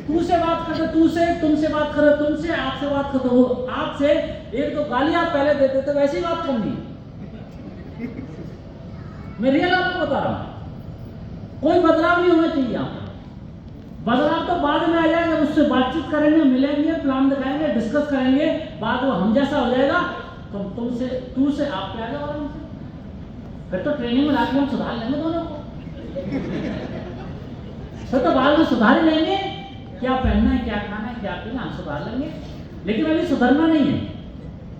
तू से बात करते, तू से, तुमसे बात करो, तुमसे, आपसे बात करते हो, आपसे एक तो गाली आप पहले देते थे, वैसी बात करनी। मैं रियल आपको बता रहा हूं, कोई बदलाव नहीं होना चाहिए यहाँ। बदलाव तो बाद में आ जाएगा, उससे बातचीत करेंगे, मिलेंगे, प्लान दिखाएंगे, डिस्कस करेंगे, बाद वो हम जैसा हो जाएगा तो तुमसे, तू से आप पे आ जाओ आराम से। फिर तो ट्रेनिंग में लाके हम सुधार लेंगे दोनों को। फिर तो बाद में सुधार ही लेंगे, क्या पहनना है, क्या खाना है, क्या पीना, हम सुधार लेंगे। लेकिन अभी सुधरना नहीं है,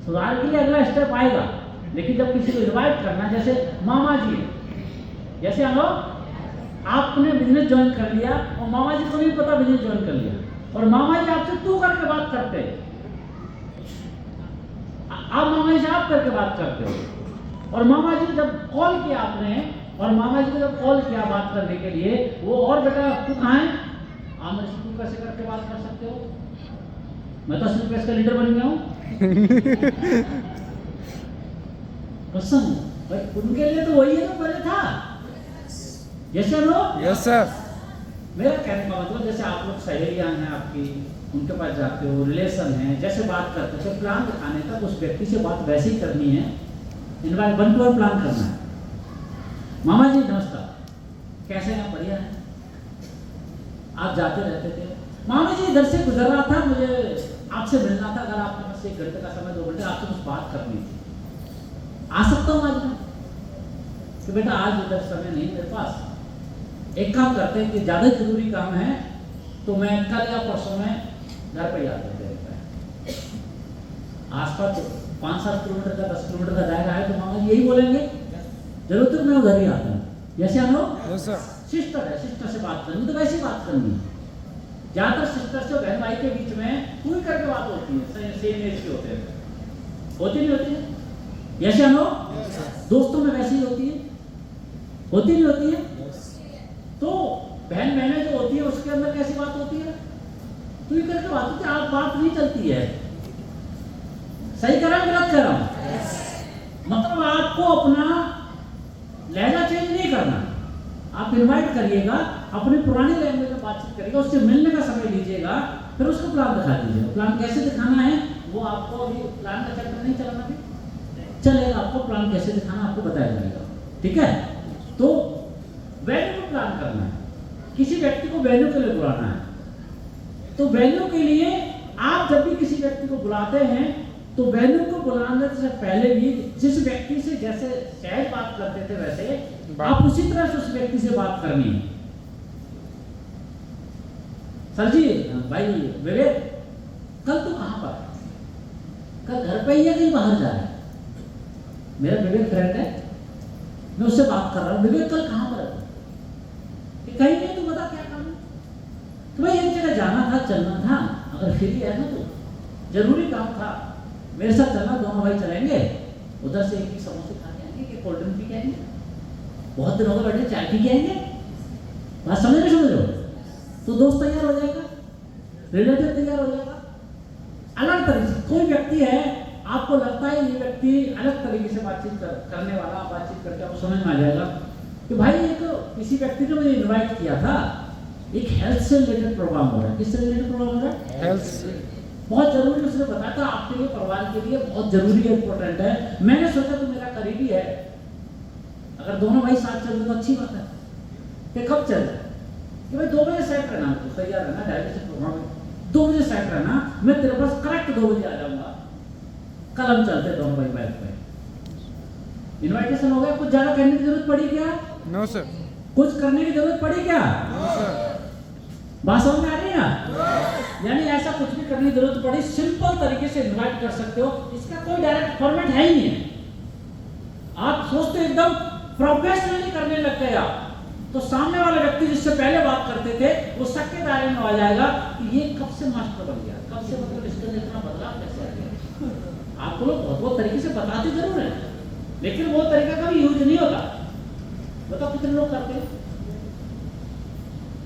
सुधार के लिए अगला स्टेप आएगा। लेकिन जब किसी को इन्वाइट करना, जैसे मामा जी है, जैसे हम लोग, आपने बिजनेस ज्वाइन कर लिया और मामा जी को भी पता बिजनेस ज्वाइन कर लिया, और मामा जी आपसे तू करके बात करते हैं, आप मामा जी से आप करके बात करते हो। और मामा जी जब कॉल किया आपने, और मामा जी को जब कॉल किया बात करने के लिए, वो और बेटा तू कहाँ है, आप मेरे से तू कैसे करके बात कर सकते हो, मैं तो सिर्फ इसका लीडर बन गया हूँ। कसम भाई, उनके लिए तो वही है ना पहले था। Yes sir, no yes sir. मेरा कहने का मतलब, जैसे आप लोग सहेलियां हैं आपकी, उनके पास जाते हो, रिलेशन है, जैसे बात करते हो, प्लान दिखाने तक उस व्यक्ति से बात वैसे ही करनी है, invite one two one plan करना है। मामा जी नमस्कार, कैसे हैं, बढ़िया है, आप जाते रहते थे, मामा जी इधर से गुजर रहा था, मुझे आपसे मिलना था, अगर आपके पास 1 घंटे का समय, 2 घंटे, आपसे कुछ बात करनी थी, आ सकता हूँ आज मैं? तो बेटा आज उधर समय नहीं मेरे पास, एक काम करते हैं कि ज़्यादा जरूरी काम है तो मैं कल या परसों में घर पर ही आ जाते हैं। आसपास 5-7 किलोमीटर का, 10 किलोमीटर का दायरा है, तो मामा जी यही बोलेंगे, जरूर तक मैं उधर ही आता हूँ। जैसे हम लोग सिस्टर है, सिस्टर से बात करनी तो वैसी बात करनी है। ज़्यादातर सिस्टर से बहन भाई के बीच में पूरी करके बात होती है, सेम एज के होते हैं, होती नहीं होती है? जैसे हम लोग दोस्तों में वैसी होती है, होती नहीं होती है? तो बहन बहनें जो होती है उसके अंदर कैसी बात होती है, तू ही करके बात होती है, आप बात नहीं चलती है। सही कर रहा हूं, गलत कर रहा हूं? मतलब आपको अपना लहजा चेंज नहीं करना, आप इनवाइट करिएगा, अपनी पुरानी लैंग्वेज में बातचीत करिएगा, उससे मिलने का समय लीजिएगा, फिर उसको प्लान दिखा दीजिएगा। प्लान कैसे दिखाना है वो आपको, अभी प्लान का चक्कर नहीं चलाना, भी चलेगा, आपको प्लान कैसे दिखाना आपको बताया जाएगा, ठीक है? तो वैल्यू को प्लान करना है, किसी व्यक्ति को वैल्यू के लिए बुलाना है, तो वैल्यू के लिए आप जब भी किसी व्यक्ति को बुलाते हैं तो वैल्यू को बुलाने से पहले भी जिस व्यक्ति से जैसे सहज बात करते थे वैसे आप उसी तरह से उस व्यक्ति से बात करनी है। सर जी, भाई विवेक, कल तू कहाँ पर है? कल घर पे ही है, कहीं बाहर जा रहा है? मेरा विवेक फ्रेंड है, मैं उससे बात कर रहा हूँ, विवेक कल कहाँ पर है? कहीं नहीं, तू बता क्या काम है? तो भाई एक जगह जाना था, चलना था, अगर फ्री है ना तो जरूरी काम था, मेरे साथ चलना, दोनों भाई चलेंगे, उधर से एक ही समोसे खा के आएंगे, कि कोल्ड ड्रिंक पी के आएंगे, बहुत दिन हो गए बैठे, चाय पी के आएंगे, बात समझ रहे हो? तो दोस्त तैयार हो जाएगा, रिलेटिव तैयार हो जाएगा। अलग तरीके से कोई व्यक्ति है, आपको लगता है ये व्यक्ति अलग तरीके से बातचीत करने वाला, बातचीत करके आपको समझ में आ जाएगा कि भाई एक किसी व्यक्ति ने मुझे इनवाइट किया था, एक हेल्थ से रिलेटेड प्रोग्राम हो रहा है। किससे रिलेटेड प्रोग्राम हो रहा है? हेल्थ से। बहुत जरूरी, उसने बताया था आपके लिए, परिवार के लिए बहुत जरूरी है, इंपॉर्टेंट है। मैंने सोचा तो मेरा करीबी है, अगर दोनों भाई साथ चल रहे तो अच्छी बात है। कि कब चल रहे कि भाई 2 बजे सेट रहना, तो तैयार रहना, डायरेक्ट से प्रोग्राम 2 बजे सेट रहना, मैं तेरे पास करेक्ट 2 बजे आ जाऊंगा, कल हम चलते दोनों भाई बाइक पे। इन्विटेशन हो गया, कुछ ज्यादा करने की जरूरत पड़ी क्या? No sir. कुछ करने की जरूरत पड़ी क्या? No sir. बात समझ में आ रही है ना? यानी ऐसा कुछ भी करने की जरूरत पड़ी, सिंपल तरीके से इनवाइट कर सकते हो, इसका कोई डायरेक्ट फॉर्मेट है ही नहीं है। आप सोचते एकदम प्रोफेशनली करने लग गए आप, तो सामने वाला व्यक्ति जिससे पहले बात करते थे वो शक के दायरे में आ जाएगा कि ये कब से मास्टर बन गया, कब से, मतलब इसके अंदर इतना बदलाव कैसे आ गया। आपको लोग बहुत तरीके से बताते जरूर है, लेकिन वो तरीका कभी यूज नहीं होता। बताओ कितने लोग करते हैं?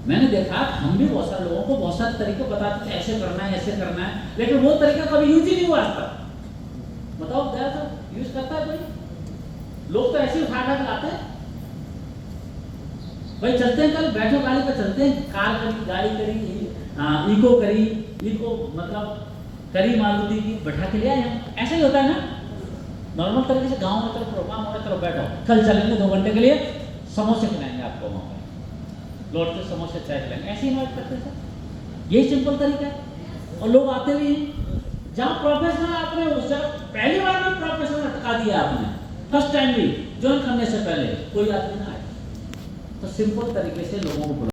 मैंने देखा, हम भी बहुत सारे लोगों को बहुत सारे तरीके बताते थे, ऐसे करना है, ऐसे करना है, लेकिन वो तरीका कभी यूज ही नहीं हुआ आज तक। बताओ क्या था यूज करता है कोई? लोग तो ऐसे उठा कर लाते हैं, भाई चलते हैं, कल बैठो गाड़ी पर चलते हैं, कार करी, गाड़ी करी, इको करी, इको मतलब करी मारुति की बैठा के ले आए हम। ऐसा ही होता है ना, नॉर्मल तरीके से गांव में चलो प्रोग्राम हो रहा है, चलो बैठो कल चलेंगे 2 घंटे के लिए, समोसे खिलाएंगे आपको वहाँ पर, लौट के समोसे चाय खिलाएंगे, ऐसे इन्वाइट करते सर। यही सिंपल तरीका है और लोग आते भी हैं। जहाँ प्रोफेशनल आपने उस जगह पहली बार में प्रोफेशनल हटका दिया आपने, फर्स्ट टाइम भी ज्वाइन करने से पहले कोई आदमी ना आए, तो सिंपल तरीके से लोगों को